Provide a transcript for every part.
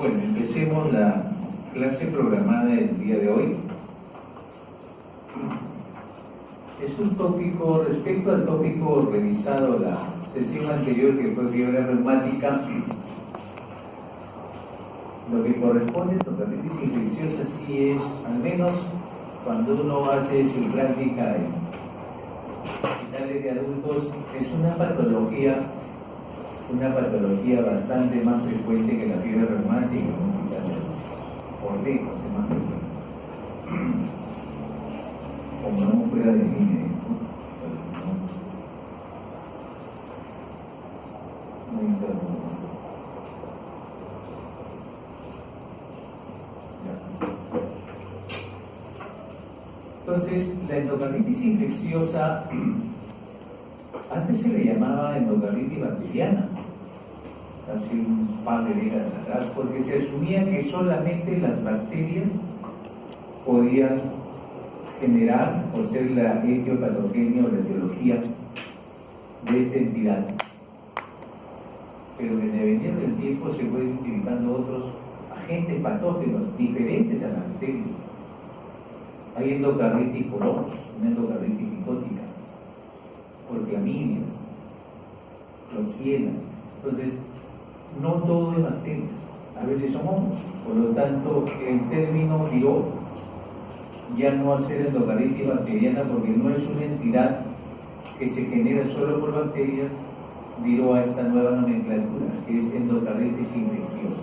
Bueno, empecemos la clase programada del día de hoy. Es un tópico, respecto al tópico revisado la sesión anterior, que fue fiebre reumática, lo que corresponde a endocarditis infecciosa sí es, al menos cuando uno hace su práctica en hospitales de adultos, es una patología bastante más frecuente que la fiebre reumática en un hospital de adultos. Por lejos es más frecuente. Como no fuera de línea, no interrumpo. Entonces, la endocarditis infecciosa antes se le llamaba endocarditis bacteriana, hace un par de décadas atrás, porque se asumía que solamente las bacterias podían generar o ser la etiopatogenia o la etiología de esta entidad. Pero que dependiendo del tiempo se fue identificando otros agentes patógenos diferentes a las bacterias. Hay endocarditis por hongos, una endocarditis micótica, por clamidias, Klebsiella. Entonces, no todo es bacterias, a veces son hongos. Por lo tanto, el término viró ya no va a ser endocarditis bacteriana, porque no es una entidad que se genera solo por bacterias, viró a esta nueva nomenclatura, que es endocarditis infecciosa.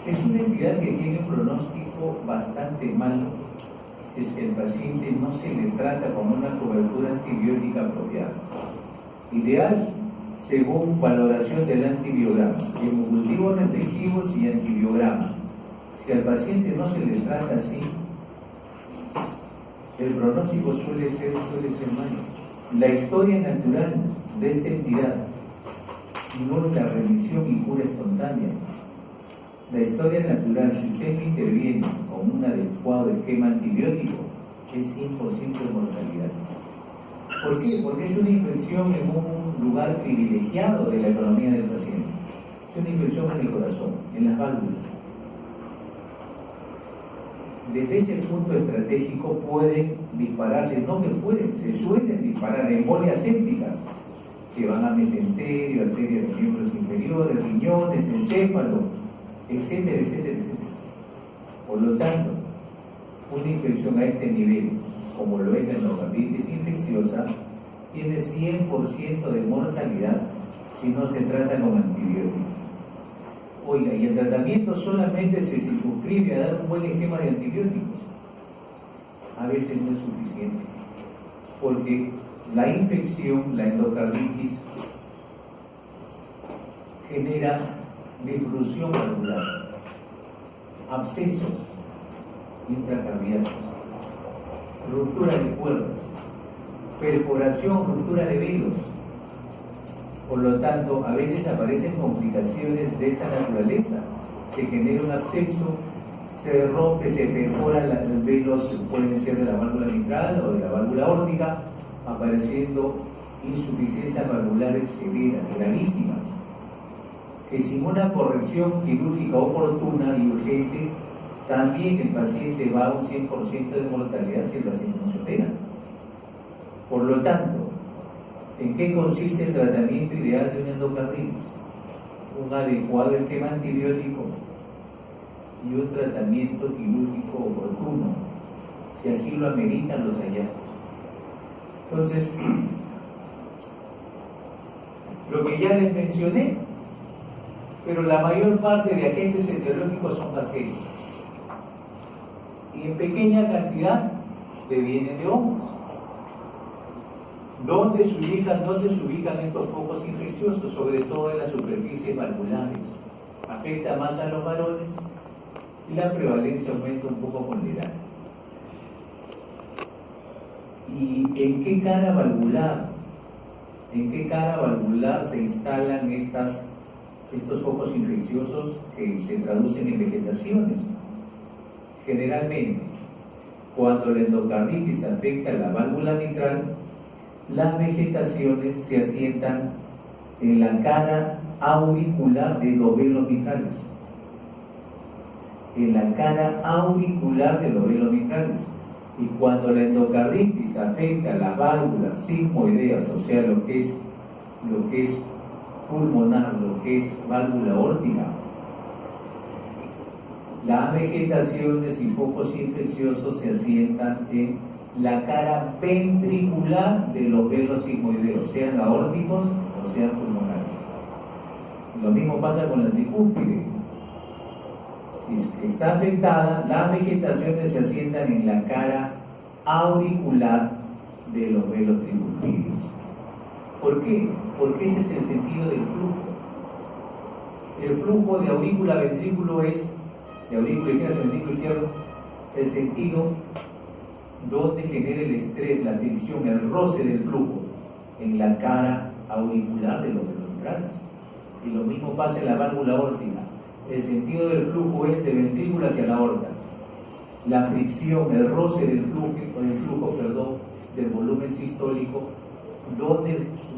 Es una entidad que tiene un pronóstico bastante malo si es que el paciente no se le trata con una cobertura antibiótica apropiada. Ideal, según valoración del antibiograma, hemocultivos restrictivos y antibiograma. Si al paciente no se le trata así, el pronóstico suele ser malo. La historia natural de esta entidad no es la remisión y cura espontánea. La historia natural, si usted interviene con un adecuado esquema antibiótico, es 100% de mortalidad. ¿Por qué? Porque es una infección en un lugar privilegiado de la economía del paciente. Es una infección en el corazón, en las válvulas. Desde ese punto estratégico pueden dispararse, no que pueden, se suelen disparar embolias sépticas que van a mesenterio, arterias de miembros inferiores, riñones, encéfalo, etcétera, etcétera, etcétera. Por lo tanto, una infección a este nivel, como lo es la endocarditis infecciosa, tiene 100% de mortalidad si no se trata con antibióticos. Oiga, y el tratamiento solamente se circunscribe a dar un buen esquema de antibióticos. A veces no es suficiente, porque la infección, la endocarditis, genera disfunción valvular, abscesos intracardíacos, ruptura de cuerdas, perforación, ruptura de velos. Por lo tanto, a veces aparecen complicaciones de esta naturaleza. Se genera un absceso, se rompe, se perfora los velos, pueden ser de la válvula mitral o de la válvula aórtica, apareciendo insuficiencias valvulares severas, gravísimas, que sin una corrección quirúrgica oportuna y urgente, también el paciente va a un 100% de mortalidad si el paciente no se opera. Por lo tanto, ¿en qué consiste el tratamiento ideal de una endocarditis? Un adecuado esquema antibiótico y un tratamiento quirúrgico oportuno, si así lo ameritan los hallazgos. Entonces, lo que ya les mencioné, pero la mayor parte de agentes etiológicos son bacterias. Y en pequeña cantidad vienen de hongos. ¿Dónde se ubican estos focos infecciosos? Sobre todo en las superficies valvulares. Afecta más a los varones y la prevalencia aumenta un poco con la edad. ¿Y en qué cara valvular? ¿En qué cara valvular se instalan estos focos infecciosos que se traducen en vegetaciones? Generalmente, cuando la endocarditis afecta a la válvula mitral, las vegetaciones se asientan en la cara auricular de los velos mitrales. En la cara auricular de los velos mitrales. Y cuando la endocarditis afecta las válvulas sigmoideas, o sea, lo que es pulmonar, lo que es válvula aórtica, las vegetaciones y focos infecciosos se asientan en la cara ventricular de los velos sigmoideos, sean aórticos o sean pulmonares. Lo mismo pasa con la tricúspide. Si está afectada, las vegetaciones se asientan en la cara auricular de los velos tricúspides. ¿Por qué? Porque ese es el sentido del flujo. El flujo de aurícula-ventrículo es, de aurícula izquierda hacia ventrículo izquierdo, el sentido donde genera el estrés, la fricción, el roce del flujo en la cara auricular de los velos ventrales. Y lo mismo pasa en la válvula aórtica. El sentido del flujo es de ventrículo hacia la aorta. La fricción, el roce del flujo, del volumen sistólico,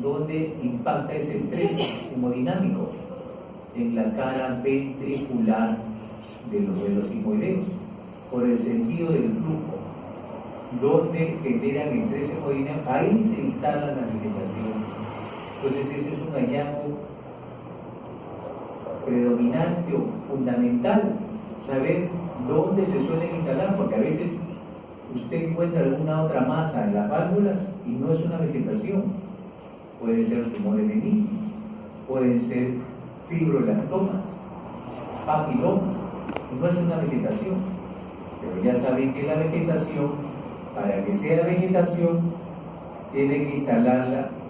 donde impacta ese estrés hemodinámico en la cara ventricular de los velos sigmoideos, por el sentido del flujo, donde generan estrés hemodinámico, ahí se instala la vegetación. Entonces ese es un hallazgo predominante o fundamental, saber dónde se suelen instalar, porque a veces usted encuentra alguna otra masa en las válvulas y no es una vegetación. Pueden ser tumores benignos, pueden ser fibrolactomas, papilomas, no es una vegetación. Pero ya saben que la vegetación, para que sea vegetación, tiene que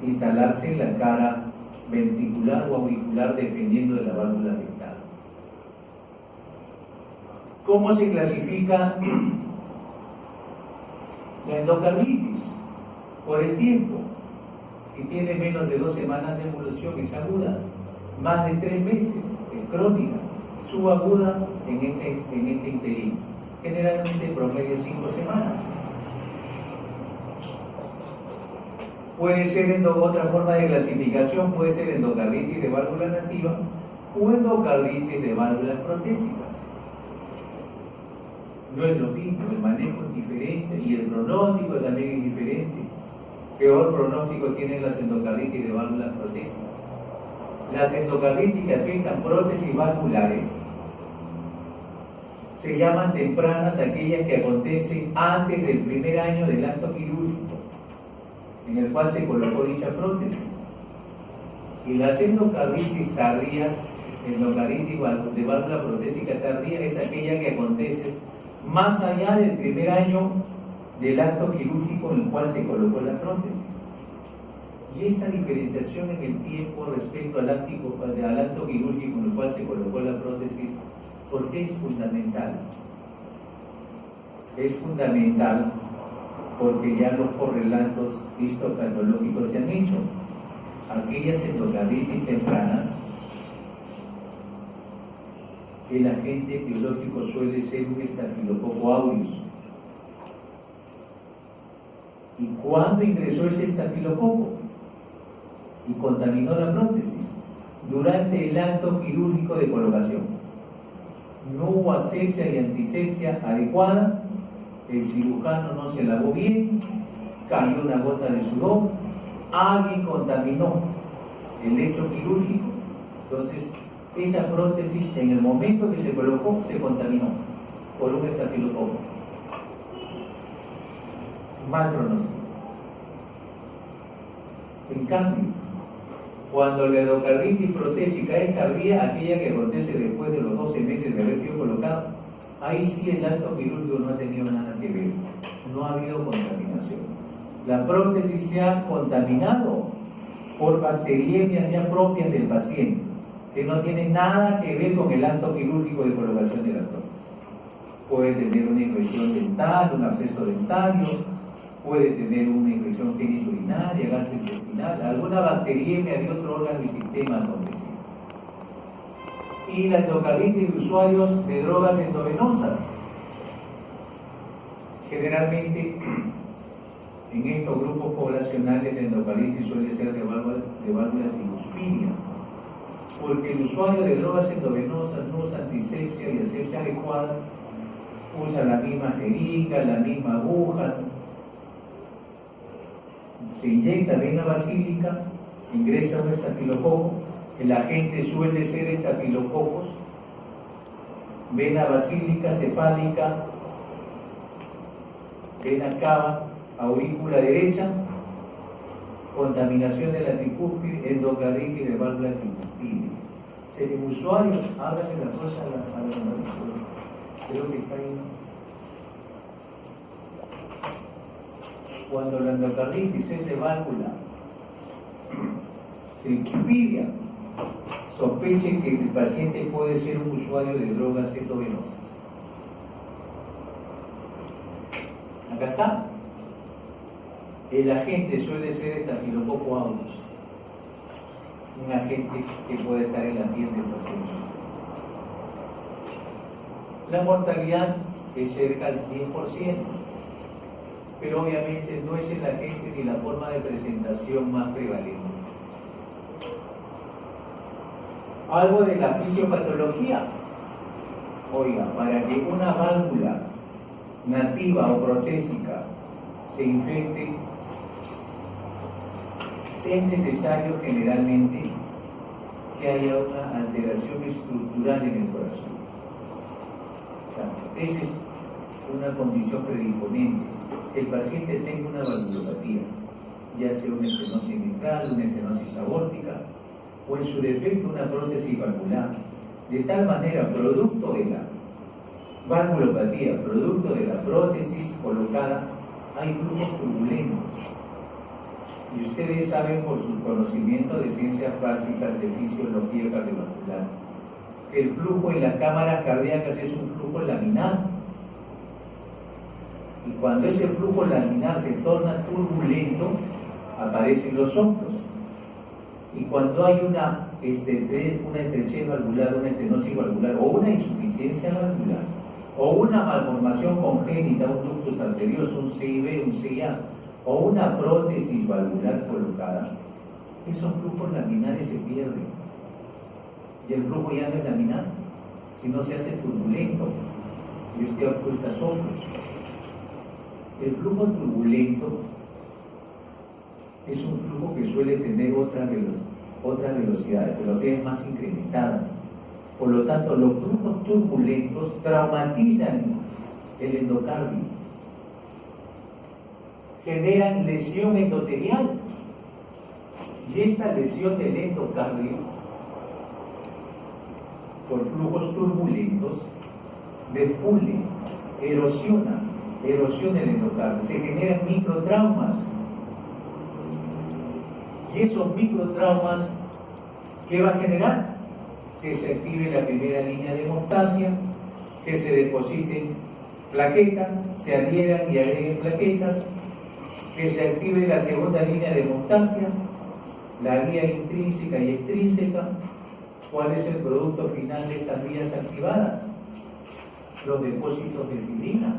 instalarse en la cara ventricular o auricular, dependiendo de la válvula afectada. ¿Cómo se clasifica la endocarditis? Por el tiempo. Si tiene menos de 2 semanas de evolución, es aguda. Más de 3 meses, es crónica. Subaguda en este interín. Generalmente promedio 5 semanas. Puede ser otra forma de clasificación, puede ser endocarditis de válvula nativa o endocarditis de válvulas protésicas. No es lo mismo, el manejo es diferente y el pronóstico también es diferente. Peor pronóstico tienen las endocarditis de válvulas protésicas. Las endocarditis que afectan prótesis valvulares se llaman tempranas aquellas que acontecen antes del primer año del acto quirúrgico en el cual se colocó dicha prótesis. Y las endocarditis tardías, endocarditis de válvula protésica tardía, es aquella que acontece más allá del primer año del acto quirúrgico en el cual se colocó la prótesis. Y esta diferenciación en el tiempo respecto al acto quirúrgico en el cual se colocó la prótesis, ¿por qué es fundamental? Es fundamental porque ya los correlatos histopatológicos se han hecho. Aquellas endocarditis tempranas, el agente etiológico suele ser un Staphylococcus aureus. ¿Y cuándo ingresó ese estafilococo y contaminó la prótesis? Durante el acto quirúrgico de colocación. No hubo asepsia y antisepsia adecuada, el cirujano no se lavó bien, cayó una gota de sudor, alguien contaminó el lecho quirúrgico. Entonces, esa prótesis en el momento que se colocó se contaminó por un estafilococo. Mal pronóstico. En cambio, cuando la endocarditis protésica es tardía, aquella que acontece después de los 12 meses de haber sido colocado, ahí sí el acto quirúrgico no ha tenido nada que ver, no ha habido contaminación. La prótesis se ha contaminado por bacteriemias ya propias del paciente, que no tienen nada que ver con el acto quirúrgico de colocación de la prótesis. Puede tener una infección dental, un absceso dentario, puede tener una infección genitourinaria, gastrointestinal, alguna bacteriemia de otro órgano y sistema acontecido. Y la endocarditis de usuarios de drogas endovenosas. Generalmente, en estos grupos poblacionales, la endocarditis suele ser de válvula tricuspidia. porque el usuario de drogas endovenosas no usa antisepsia y asepsia adecuadas, usa la misma jeringa, la misma aguja, se inyecta vena basílica, ingresa un estafilococo, el agente suele ser estafilococos, vena basílica, cefálica, vena cava, aurícula derecha, contaminación de la tricúspide, endocarditis de válvula tricúspide. Si el usuario, háblame la cosa a la creo que está ahí. Cuando la endocarditis es de válvula tricúspidea, sospeche que el paciente puede ser un usuario de drogas endovenosas. Acá está. El agente suele ser Staphylococcus aureus, un agente que puede estar en la piel del paciente. La mortalidad es cerca del 10%, pero obviamente no es el agente ni la forma de presentación más prevalente. Algo de la fisiopatología. Oiga, para que una válvula nativa o protésica se infecte, es necesario generalmente que haya una alteración estructural en el corazón. O sea, esa es una condición predisponente. Que el paciente tenga una valvulopatía, ya sea una estenosis mitral, una estenosis aórtica, o en su defecto una prótesis valvular. De tal manera, producto de la valvulopatía, producto de la prótesis colocada, hay flujos turbulentos. Y ustedes saben por su conocimiento de ciencias básicas de fisiología cardiovascular que el flujo en las cámaras cardíacas es un flujo laminar. Y cuando ese flujo laminar se torna turbulento, aparecen los soplos. Y cuando hay una estrechez valvular, una estenosis valvular, o una insuficiencia valvular, o una malformación congénita, un ductus arterioso, un CIB, un CIA, o una prótesis valvular colocada, esos flujos laminares se pierden. Y el flujo ya no es laminar, sino se hace turbulento. Y usted oculta soplos. El flujo turbulento es un flujo que suele tener otras velocidades más incrementadas. Por lo tanto, los flujos turbulentos traumatizan el endocardio, generan lesión endotelial, y esta lesión del endocardio por flujos turbulentos depule, erosiona el endocardio, se generan microtraumas. Y esos microtraumas, ¿qué va a generar? Que se active la primera línea de hemostasia, que se depositen plaquetas, se adhieran y agreguen plaquetas, que se active la segunda línea de hemostasia, la vía intrínseca y extrínseca. ¿Cuál es el producto final de estas vías activadas? Los depósitos de fibrina.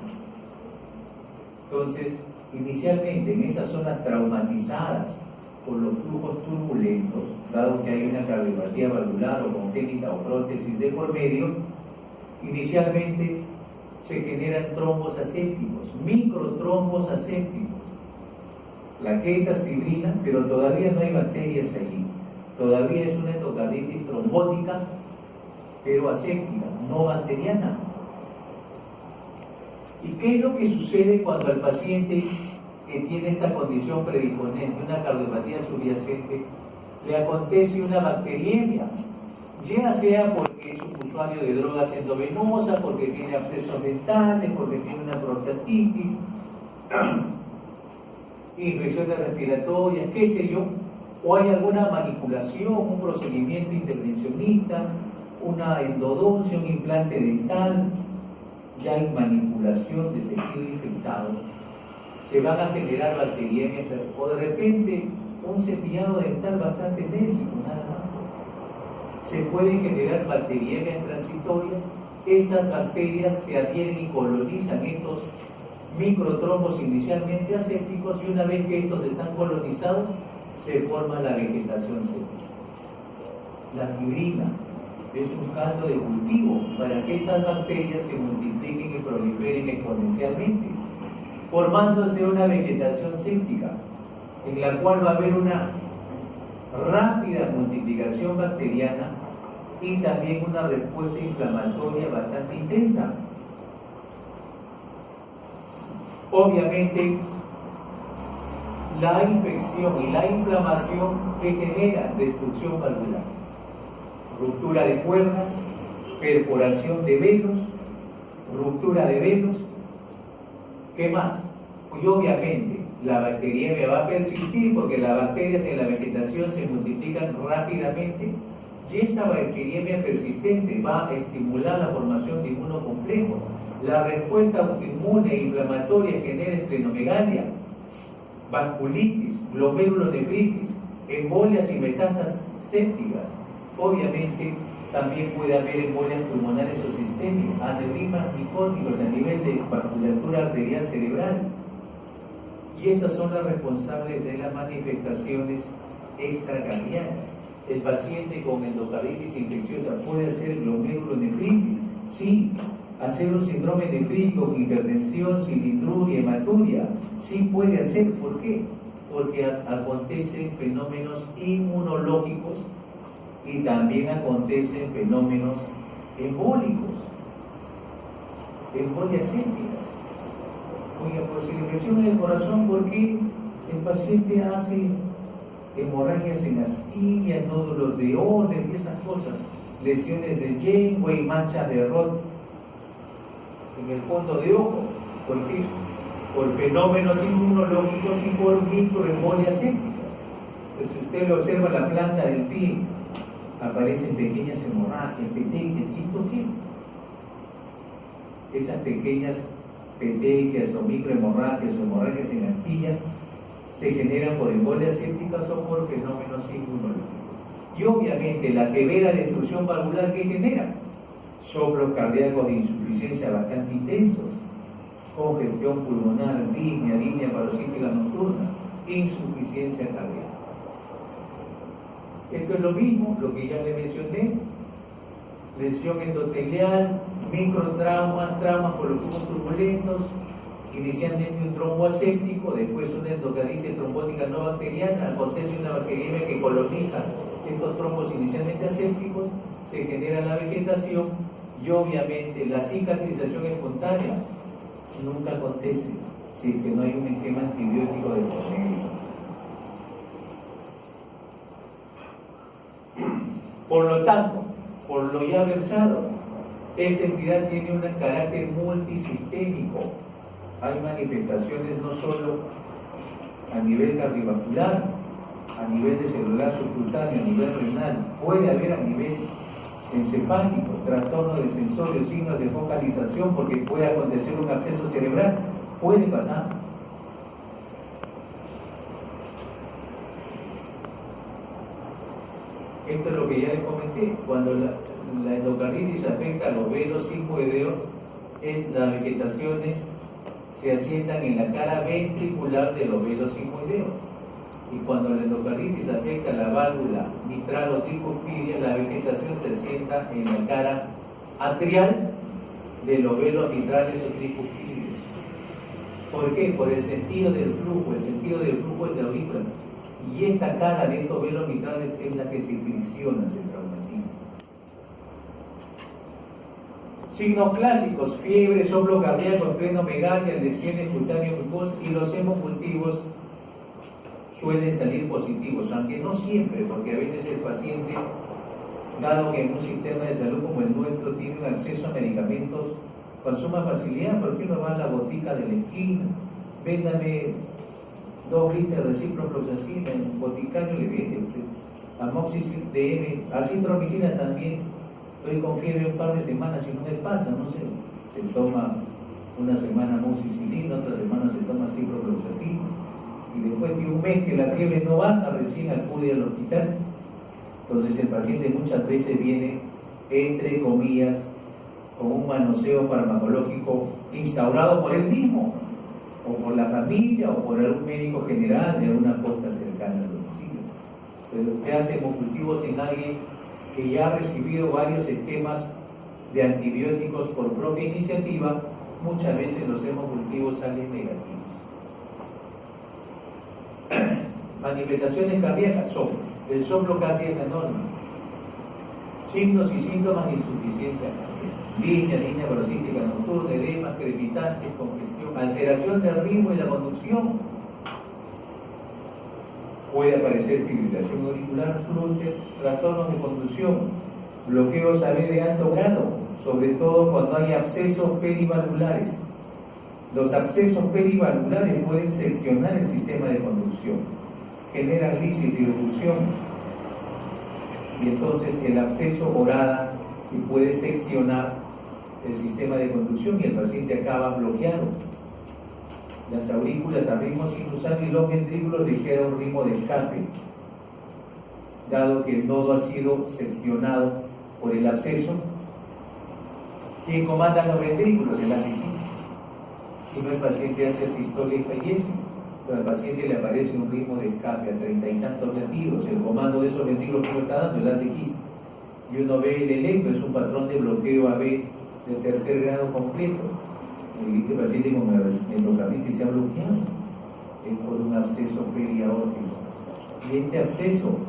Entonces, inicialmente en esas zonas traumatizadas por los flujos turbulentos, dado que hay una cardiopatía valvular o congénita o prótesis de por medio, inicialmente se generan trombos asépticos, microtrombos asépticos, plaquetas, fibrina, pero todavía no hay bacterias allí. Todavía es una endocarditis trombótica, pero aséptica, no bacteriana. ¿Y qué es lo que sucede cuando al paciente que tiene esta condición predisponente, una cardiopatía subyacente, le acontece una bacteriemia? Ya sea porque es un usuario de drogas endovenosas, porque tiene abscesos dentales, porque tiene una prostatitis, infecciones respiratorias, qué sé yo, o hay alguna manipulación, un procedimiento intervencionista, una endodoncia, un implante dental, ya hay manipulación de tejido infectado, se van a generar bacteriemias, o de repente un cepillado dental bastante enérgico, nada más. Se pueden generar bacteriemias transitorias, estas bacterias se adhieren y colonizan estos microtrombos inicialmente asépticos, y una vez que estos están colonizados, se forma la vegetación séptica. la fibrina es un caldo de cultivo para que estas bacterias se multipliquen y proliferen exponencialmente, formándose una vegetación séptica, en la cual va a haber una rápida multiplicación bacteriana y también una respuesta inflamatoria bastante intensa. Obviamente, la infección y la inflamación que genera destrucción valvular, ruptura de cuerdas, perforación de velos, ruptura de velos, ¿qué más? Y obviamente la bacteriemia va a persistir porque las bacterias en la vegetación se multiplican rápidamente y esta bacteriemia persistente va a estimular la formación de inmunocomplejos. La respuesta autoinmune e inflamatoria genera esplenomegalia, vasculitis, glomerulonefritis, embolias y metástasis sépticas. Obviamente también puede haber embolias pulmonares o sistémicas, aneurismas micóticos a nivel de vasculatura arterial cerebral. Y estas son las responsables de las manifestaciones extracardíacas. El paciente con endocarditis infecciosa puede hacer glomerulonefritis, sí. Hacer un síndrome nefrítico con hipertensión, cilindruria, hematuria, sí puede hacer. ¿Por qué? Porque acontecen fenómenos inmunológicos y también acontecen fenómenos embólicos, embolias sépticas. Oiga, por si le presiona el corazón, ¿por qué el paciente hace hemorragias en astillas, nódulos de Horner y esas cosas? Lesiones de Janeway, manchas de Roth en el fondo de ojo. ¿Por qué? Por fenómenos inmunológicos y por microembolias sépticas. Pues si usted lo observa en la planta del pie, aparecen pequeñas hemorragias, petequias. ¿Y esto qué es? Esas pequeñas petequias o microhemorragias o hemorragias en astilla se generan por embolias sépticas o por fenómenos inmunológicos. Y obviamente la severa destrucción valvular que genera soplos cardíacos de insuficiencia bastante intensos, congestión pulmonar, disnea parasítica nocturna, insuficiencia cardíaca. Esto es lo mismo, lo que ya le mencioné: lesión endotelial, microtraumas, traumas por los tubos turbulentos, inicialmente un trombo aséptico, después una endocarditis trombótica no bacteriana, acontece una bacteriemia que coloniza estos trombos inicialmente asépticos, se genera la vegetación y obviamente la cicatrización espontánea nunca acontece si es que no hay un esquema antibiótico de por medio. Por lo tanto, por lo ya versado, esta entidad tiene un carácter multisistémico. Hay manifestaciones no solo a nivel cardiovascular, a nivel de celular subcutáneo, a nivel renal, puede haber a nivel encefálico, trastorno de sensorio, signos de focalización, porque puede acontecer un absceso cerebral, puede pasar. Esto es lo que ya les comenté: cuando la endocarditis afecta a los velos sigmoideos, las vegetaciones se asientan en la cara ventricular de los velos sigmoideos. Y cuando la endocarditis afecta a la válvula mitral o tricuspidia, la vegetación se asienta en la cara atrial de los velos mitrales o tricuspídeos. ¿Por qué? Por el sentido del flujo. El sentido del flujo es la aurícula. Y esta cara de estos velos mitrales es la que se fricciona, se traumatiza. Signos clásicos: fiebre, soplo cardíaco, esplenomegalia, lesiones cutáneas mucosas, y los hemocultivos suelen salir positivos, aunque no siempre, porque a veces el paciente, dado que en un sistema de salud como el nuestro tiene un acceso a medicamentos con suma facilidad, ¿por qué no va a la botica de la esquina? Véndame 2 litros de ciprofloxacina, en boticario le vende usted. Amoxicil DM, acitromicina también. Estoy con fiebre un par de semanas y no me pasa, no sé. Se toma una semana amoxicilina, otra semana se toma ciprofloxacina, y después de un mes que la fiebre no baja, recién acude al hospital. Entonces el paciente muchas veces viene, entre comillas, con un manoseo farmacológico instaurado por él mismo, o por la familia, o por algún médico general de alguna costa cercana al domicilio. Pero usted hace hemocultivos en alguien que ya ha recibido varios esquemas de antibióticos por propia iniciativa, muchas veces los hemocultivos salen negativos. Manifestaciones cardíacas, soplo. El soplo casi es la norma. Signos y síntomas de insuficiencia cardíaca: línea parasítica nocturna, edemas, crepitantes, congestión, alteración del ritmo y la conducción. Puede aparecer fibrilación auricular, flúter, trastornos de conducción, bloqueos AV de alto grado, sobre todo cuando hay abscesos perivalvulares. Los abscesos perivalvulares pueden seccionar el sistema de conducción, generan lisis de irrupción, y entonces el absceso orada y puede seccionar el sistema de conducción y el paciente acaba bloqueado. Las aurículas a ritmo sinusal y los ventrículos le queda un ritmo de escape, dado que el nodo ha sido seccionado por el absceso. ¿Quién comanda los ventrículos? El anestesista. Si no, el paciente hace asistolia y fallece, pero al paciente le aparece un ritmo de escape a 30 y tantos latidos. El comando de esos ventrículos que lo está dando el ACGIS, y uno ve el electro, es un patrón de bloqueo AB de tercer grado completo. Este paciente con endocarditis se ha bloqueado, es por un absceso periaórtico, y este absceso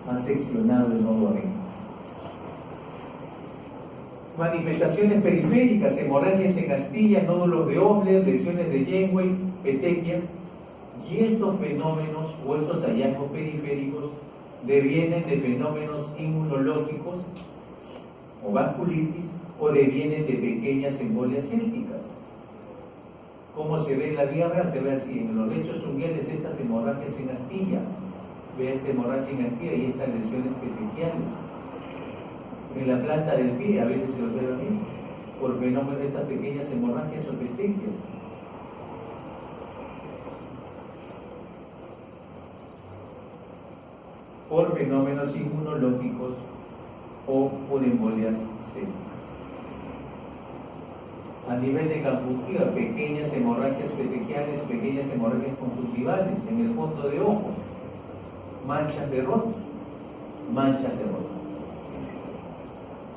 ha seccionado el nodo AB. Manifestaciones periféricas: hemorragias en astillas, nódulos de Obler, lesiones de Janeway, petequias. Y estos fenómenos o estos hallazgos periféricos devienen de fenómenos inmunológicos o vasculitis, o devienen de pequeñas embolias sépticas. ¿Cómo se ve en la vía real? Se ve así: en los lechos unguiales estas hemorragias en astilla, ve esta hemorragia en astilla y estas lesiones petequiales. En la planta del pie a veces se observan por fenómeno estas pequeñas hemorragias o petequias. Por fenómenos inmunológicos o por embolias sépticas. A nivel de conjuntiva, pequeñas hemorragias petequiales, pequeñas hemorragias conjuntivales en el fondo de ojo, manchas de roto.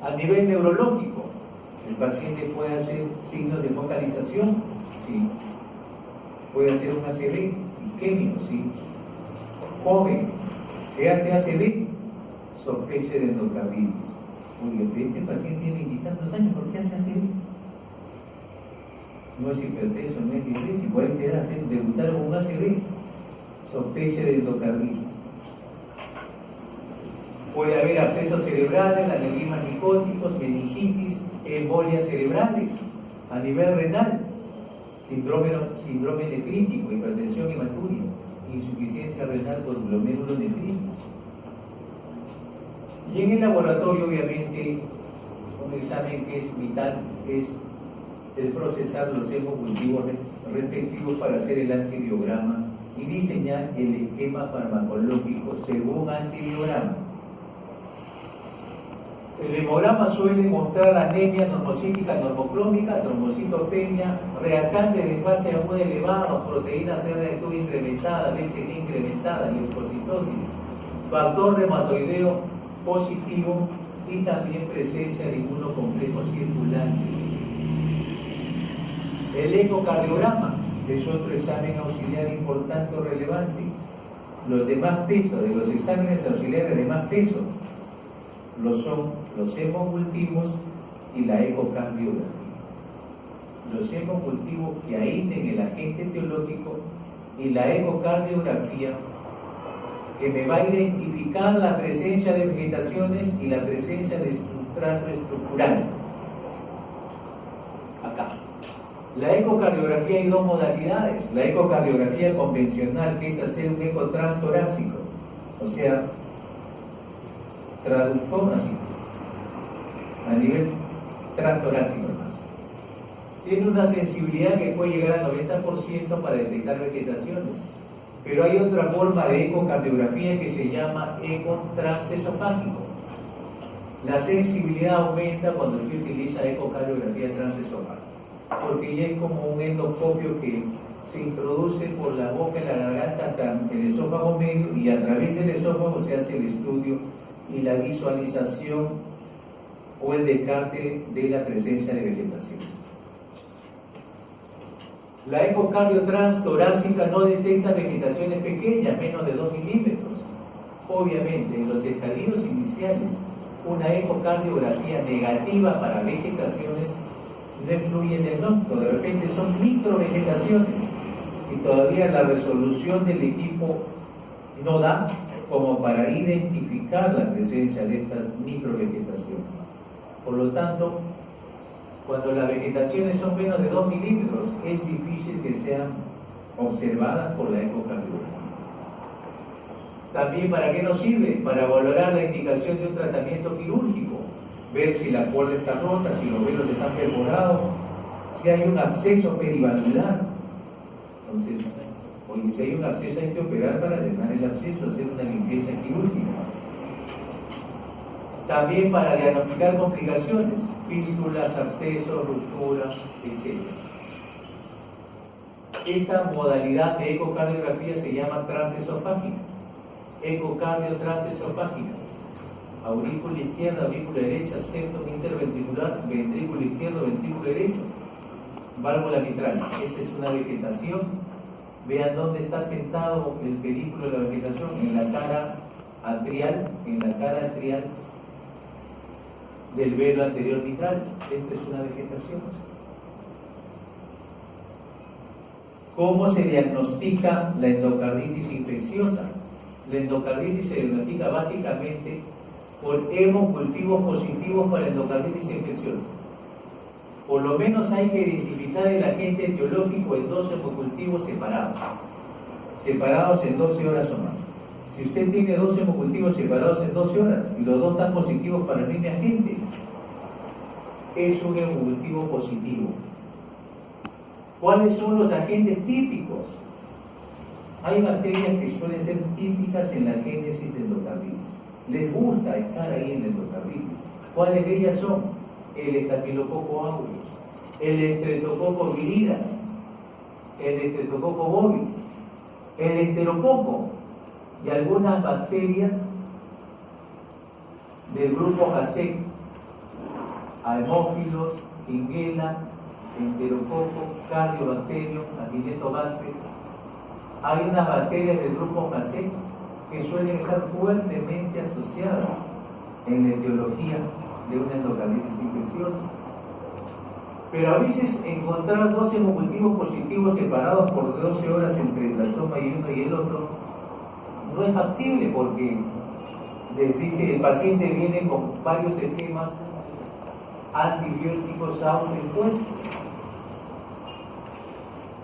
A nivel neurológico, el paciente puede hacer signos de focalización, sí. Puede hacer un ACV isquémico, sí. Joven, ¿qué hace ACV? Sospecha de endocarditis. Oye, este paciente tiene 20 y tantos años, ¿por qué hace ACV? No es hipertenso, no es diabético, puede debutar con un ACV, sospecha de endocarditis. Puede haber abscesos cerebrales, aneurismas micóticos, meningitis, embolias cerebrales. A nivel renal, síndrome nefrítico, hipertensión hematuria, insuficiencia renal por glomerulonefritis. Y en el laboratorio, obviamente, un examen que es vital es el procesar los hemocultivos respectivos para hacer el antibiograma y diseñar el esquema farmacológico según antibiograma. El hemograma suele mostrar anemia normocítica, normoclómica, trombocitopenia, reactante de fase aguda elevada, proteína C reactiva incrementada, BCG incrementada, leucocitosis, factor reumatoideo positivo y también presencia de inmunocomplejos circulantes. El ecocardiograma es otro examen auxiliar importante o relevante. Los de más peso, de los exámenes auxiliares de más peso, son los hemocultivos y la ecocardiografía. Los hemocultivos que aíslen el agente etiológico y la ecocardiografía que me va a identificar la presencia de vegetaciones y la presencia de sustrato estructural. Acá. La ecocardiografía hay dos modalidades. La ecocardiografía convencional, que es hacer un eco transtorácico, o sea, traductor así, a nivel transtorácico más. Tiene una sensibilidad que puede llegar al 90% para detectar vegetaciones. Pero hay otra forma de ecocardiografía que se llama eco transesofágico. La sensibilidad aumenta cuando se utiliza ecocardiografía transesofágica, porque ya es como un endoscopio que se introduce por la boca y la garganta hasta el esófago medio, y a través del esófago se hace el estudio y la visualización o el descarte de la presencia de vegetaciones. La ecocardio transtorácica no detecta vegetaciones pequeñas, menos de 2 milímetros. Obviamente, en los estadios iniciales, una ecocardiografía negativa para vegetaciones no influye en el diagnóstico. De repente son microvegetaciones y todavía la resolución del equipo no da como para identificar la presencia de estas microvegetaciones. Por lo tanto, cuando las vegetaciones son menos de 2 milímetros, es difícil que sean observadas por la ecocardiografía. También, ¿para qué nos sirve? Para valorar la indicación de un tratamiento quirúrgico, ver si la cuerda está rota, si los velos están perforados, si hay un absceso perivalvular. Entonces, oye, si hay un absceso hay que operar para drenar el absceso, hacer una limpieza quirúrgica. También para diagnosticar complicaciones, fístulas, abscesos, rupturas, etc. Esta modalidad de ecocardiografía se llama transesofágica. Ecocardio transesofágica. Aurícula izquierda, aurícula derecha, septum interventricular, ventrículo izquierdo, ventrículo derecho. Válvula mitral. Esta es una vegetación. Vean dónde está sentado el pedículo de la vegetación, en la cara atrial, del velo anterior mitral. Esta es una vegetación. ¿Cómo se diagnostica la endocarditis infecciosa? La endocarditis se diagnostica básicamente por hemocultivos positivos para endocarditis infecciosa. Por lo menos hay que identificar el agente etiológico en 2 hemocultivos separados en 12 horas o más. Si usted tiene 2 hemocultivos separados en 12 horas y los dos están positivos para el mismo agente, es un hemocultivo positivo. ¿Cuáles son los agentes típicos? Hay bacterias que suelen ser típicas en la génesis de endocarditis. Les gusta estar ahí en la endocarditis. ¿Cuáles de ellas son? El estafilococo aureus, el streptococo viridas, el streptococo bovis, el enterococo y algunas bacterias del grupo Haemophilus, Haemophilus, Shigella, enterococo, cardiobacterium, Acinetobacter. Hay unas bacterias del grupo Haemophilus que suelen estar fuertemente asociadas en la etiología de una endocarditis infecciosa. Pero a veces encontrar 2 hemocultivos positivos separados por 12 horas entre la toma y uno y el otro no es factible, porque les dice, el paciente viene con varios esquemas antibióticos autoimpuestos.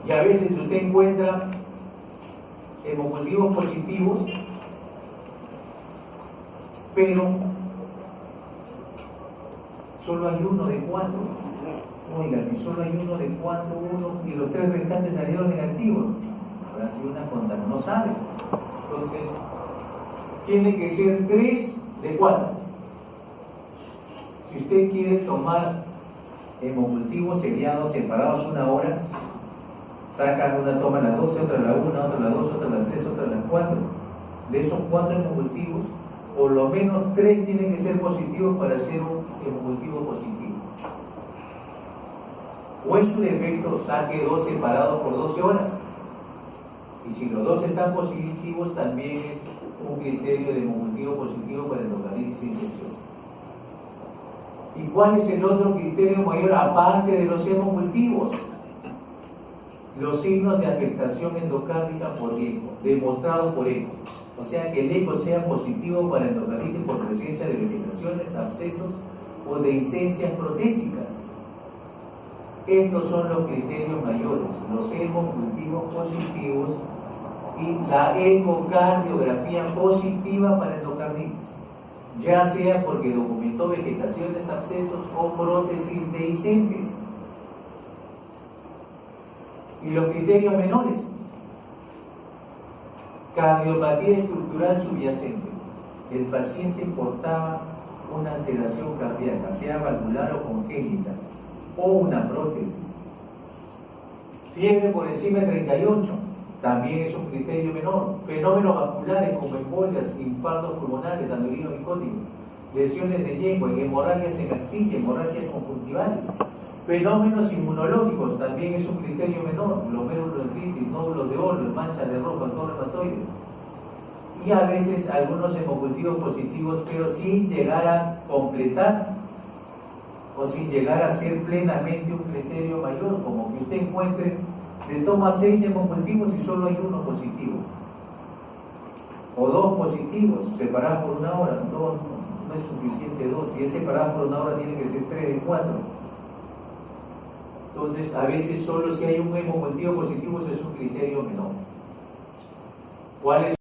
Y a veces usted encuentra hemocultivos positivos, pero solo hay uno de 4. Oiga, si solo hay uno de 4, y los 3 restantes salieron negativos, habrá sido una contaminación, no sabe. Entonces, tiene que ser 3 de 4. Si usted quiere tomar hemocultivos seriados separados 1 hora, saca una toma a las 12, otra a la 1, otra a las 2, otra a las 3, otra a las 4. De esos 4 hemocultivos, por lo menos 3 tienen que ser positivos para ser un hemocultivo positivo. O en su defecto, saque 2 separados por 12 horas. Y si los 2 están positivos, también es un criterio de hemocultivo positivo para endocarditis infecciosa. ¿Y cuál es el otro criterio mayor aparte de los hemocultivos? Los signos de afectación endocárdica por eco, demostrado por eco. O sea, que el eco sea positivo para endocarditis por presencia de vegetaciones, abscesos o dehiscencias protésicas. Estos son los criterios mayores, los hemocultivos positivos y la ecocardiografía positiva para endocarditis, ya sea porque documentó vegetaciones, abscesos o prótesis dehiscentes. Y los criterios menores: cardiopatía estructural subyacente. El paciente portaba una alteración cardíaca, sea valvular o congénita, o una prótesis. Fiebre por encima de 38, también es un criterio menor. Fenómenos vasculares como embolias, infartos pulmonares, aneurisma micótico, lesiones de yengua, hemorragias en astilla, hemorragias conjuntivales. Fenómenos inmunológicos también es un criterio menor, glomerulonefritis, nódulos de Olbers, manchas de rojo, factor reumatoide. Y a veces algunos hemocultivos positivos, pero sin llegar a completar o sin llegar a ser plenamente un criterio mayor, como que usted encuentre, le toma 6 hemocultivos y solo hay 1 positivo, o 2 positivos, separados por 1 hora. No es suficiente 2, si es separado por 1 hora tiene que ser 3 de 4. Entonces, a veces solo si hay un hemocultivo positivo, eso es un criterio menor. ¿Cuál es?